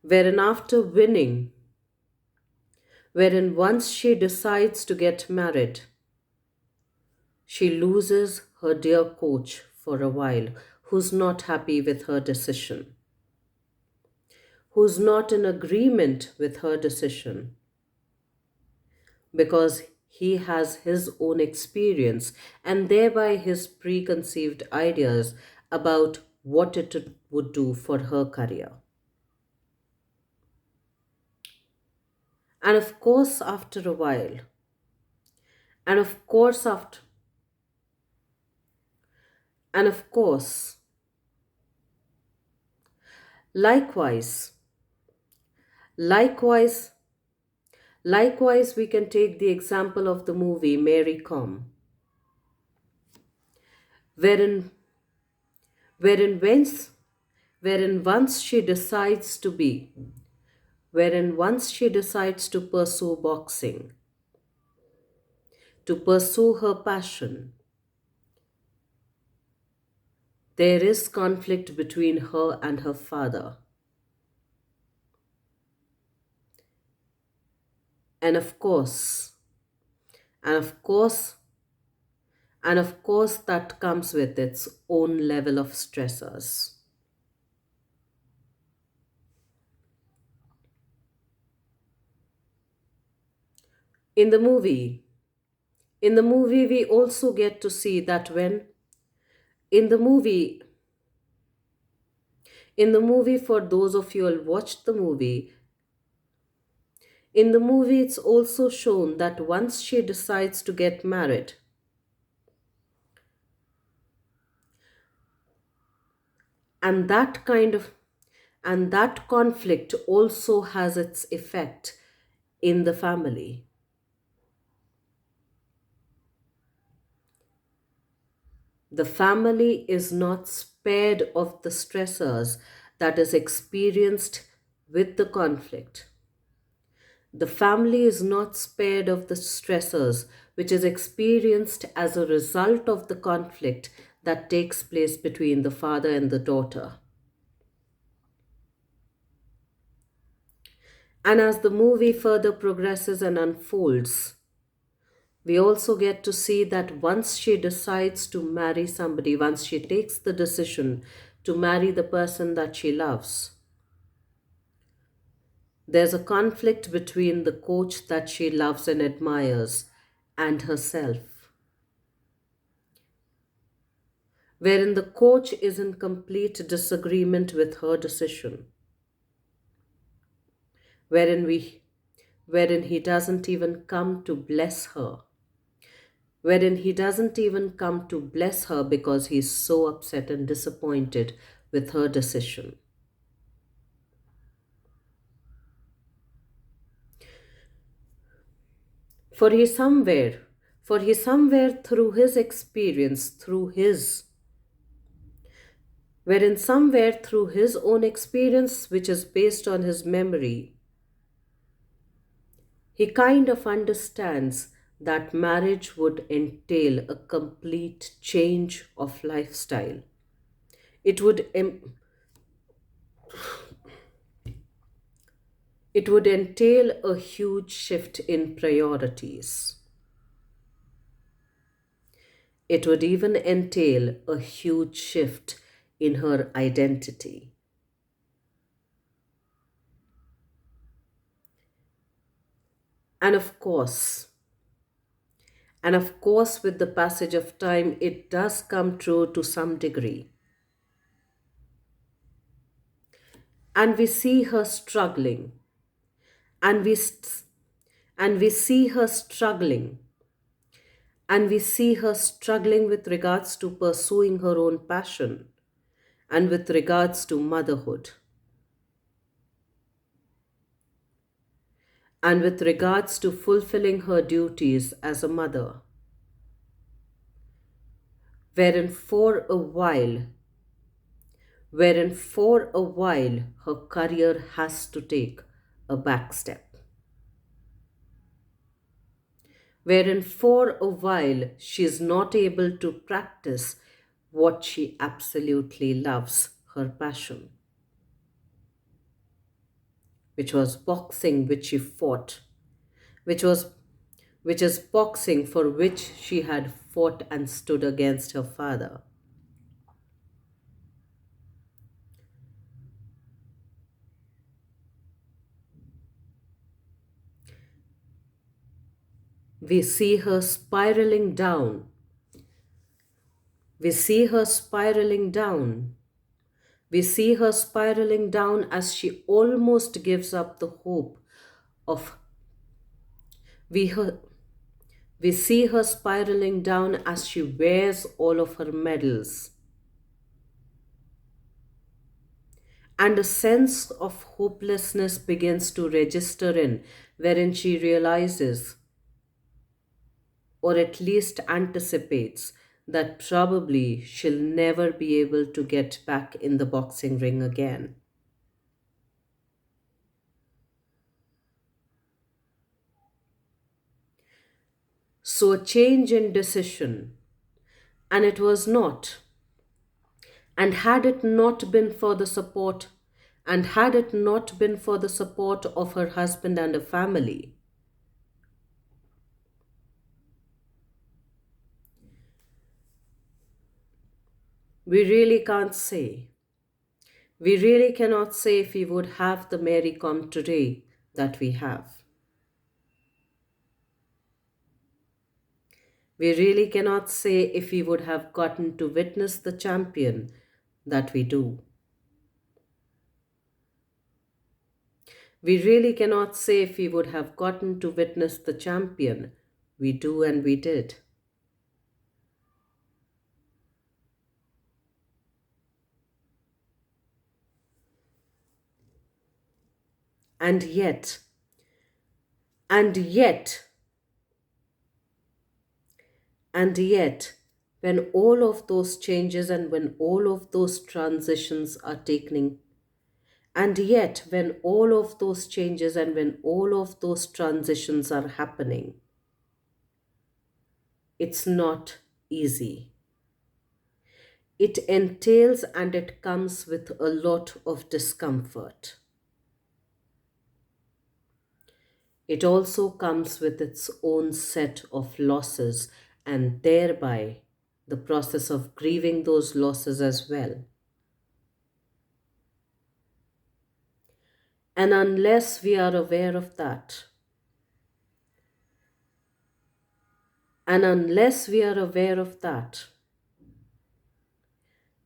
wherein after winning, wherein once she decides to get married, she loses her dear coach for a while, who's not happy with her decision, who's not in agreement with her decision, because he has his own experience and thereby his preconceived ideas about what it would do for her career. And of course, after a while, and of course, after, and of course, likewise, likewise, likewise, we can take the example of the movie Mary Kom, wherein, wherein, once, wherein once she decides to be, wherein once she decides to pursue boxing, to pursue her passion, there is conflict between her and her father. And of course, and of course, and of course, that comes with its own level of stressors. In the movie, we also get to see that in the movie, for those of you who watched the movie, in the movie, it's also shown that once she decides to get married, and that kind of and that conflict also has its effect in the family. The family is not spared of the stressors that is experienced with the conflict. The family is not spared of the stressors which is experienced as a result of the conflict that takes place between the father and the daughter. And as the movie further progresses and unfolds, we also get to see that once she decides to marry somebody, once she takes the decision to marry the person that she loves, there's a conflict between the coach that she loves and admires and herself, wherein the coach is in complete disagreement with her decision, wherein we wherein he doesn't even come to bless her, because he's so upset and disappointed with her decision. For he somewhere, through his experience, somewhere through his own experience, which is based on his memory, he kind of understands that marriage would entail a complete change of lifestyle. It would, it would entail a huge shift in priorities. It would even entail a huge shift in her identity. And of course, with the passage of time, it does come true to some degree. And we see her struggling. And we see her struggling. And we see her struggling with regards to pursuing her own passion and with regards to motherhood and with regards to fulfilling her duties as a mother, wherein for a while, her career has to take a back step, wherein for a while she is not able to practice what she absolutely loves, her passion. which was boxing which she fought, which was which is boxing for which she had fought and stood against her father. We see her spiraling down. We see her spiraling down. We see her spiraling down as she almost gives up the hope of we her we see her spiraling down as she wears all of her medals. And a sense of hopelessness begins to register in, wherein she realizes, or at least anticipates, that probably she'll never be able to get back in the boxing ring again. So, a change in decision, and it was not. And had it not been for the support, and had it not been for the support of her husband and her family, we really can't say. We really cannot say if we would have the Mary come today that we have. We really cannot say if we would have gotten to witness the champion that we do. We really cannot say if we would have gotten to witness the champion we do and we did. And yet, and yet, and yet, when all of those changes and when all of those transitions are taking, and yet, when all of those changes and when all of those transitions are happening, it's not easy. It entails and it comes with a lot of discomfort. It also comes with its own set of losses and thereby the process of grieving those losses as well. And unless we are aware of that, and unless we are aware of that,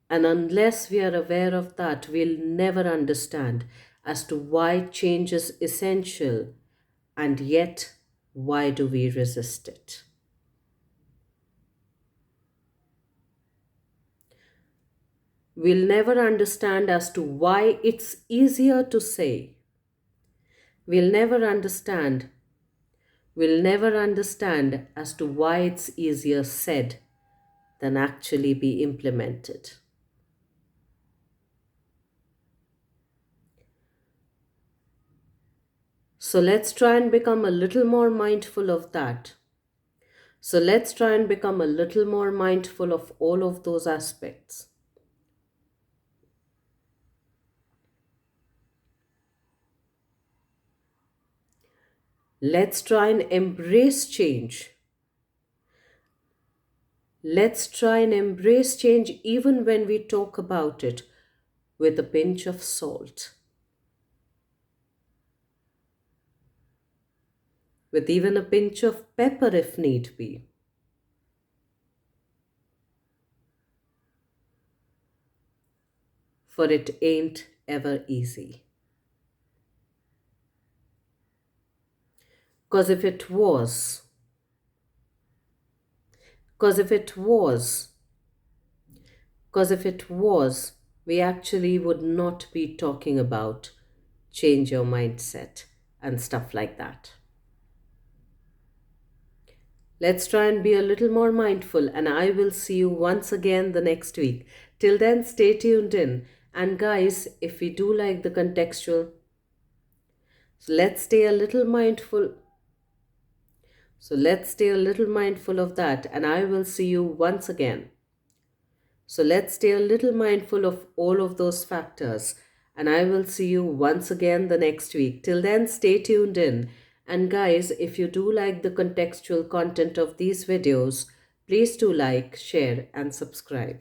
and unless we are aware of that, we'll never understand as to why change is essential and yet why do we resist it. We'll never understand as to why it's easier to say. We'll never understand. We'll never understand as to why it's easier said than actually be implemented. So let's try and become a little more mindful of that. So let's try and become a little more mindful of all of those aspects. Let's try and embrace change. Let's try and embrace change even when we talk about it with a pinch of salt, with even a pinch of pepper if need be. For it ain't ever easy. Because if it was, because if it was, because if it was, we actually would not be talking about change your mindset and stuff like that. Let's try and be a little more mindful, and I will see you once again the next week. Till then, stay tuned in. And guys, if we do like the contextual, so let's stay a little mindful. So let's stay a little mindful of that, and I will see you once again. So let's stay a little mindful of all of those factors, And I will see you once again the next week. Till then, stay tuned in. And guys, if you do like the contextual content of these videos, please do like, share, and subscribe.